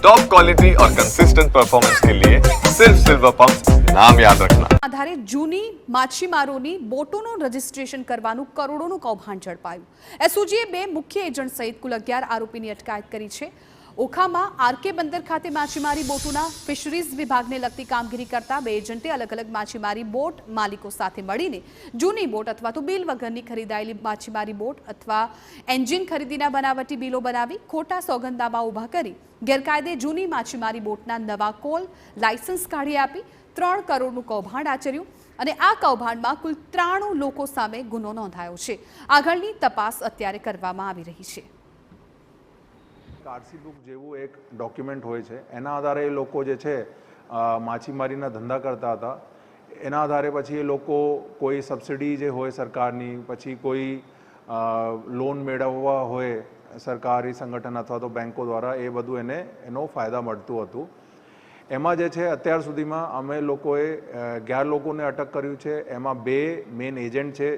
Top quality और consistent performance के लिए सिर्फ सिल्वर पंप नाम याद रखना। આધારે જૂની માછીમારોની બોટોનું રજીસ્ટ્રેશન કરવાનું કરોડોનું કૌભાંડ ઝડપાયું। એસઓજીએ 2 મુખ્ય એજન્ટ સહિત કુલ 11 આરોપીની અટકાયત કરી છે। ઓખામાં આરકે બંદર ખાતે માછીમારી બોટોના ફિશરીઝ વિભાગને લગતી કામગીરી કરતા 2 એજન્ટે અલગ અલગ માછીમારી બોટ માલિકો સાથે મળીને જૂની બોટ અથવા તો બિલ વગરની ખરીદાયેલી માછીમારી બોટ અથવા એન્જિન ખરીદીના બનાવટી બિલો બનાવી ખોટા સોગંદનામા ઊભા કરી ગેરકાયદે જૂની માછીમારી બોટના નવા કોલ લાયસન્સ કાઢી આપી 3 કરોડનું કૌભાંડ આચર્યું અને આ કૌભાંડમાં કુલ 93 લોકો સામે ગુનો નોંધાયો છે। આગળની તપાસ અત્યારે કરવામાં આવી રહી છે। આરસી બુક જેવું એક ડોક્યુમેન્ટ હોય છે, એના આધારે એ લોકો જે છે માછીમારીના ધંધા કરતા હતા। એના આધારે પછી એ લોકો કોઈ સબસિડી જે હોય સરકારની, પછી કોઈ લોન મેળવવા હોય સરકારી સંગઠન અથવા તો બેંકો દ્વારા, એ બધું એનો ફાયદા મળતું હતું। એમાં જે છે અત્યાર સુધીમાં અમે લોકોએ 11 લોકોને અટક કર્યું છે। એમાં 2 મેઇન એજન્ટ છે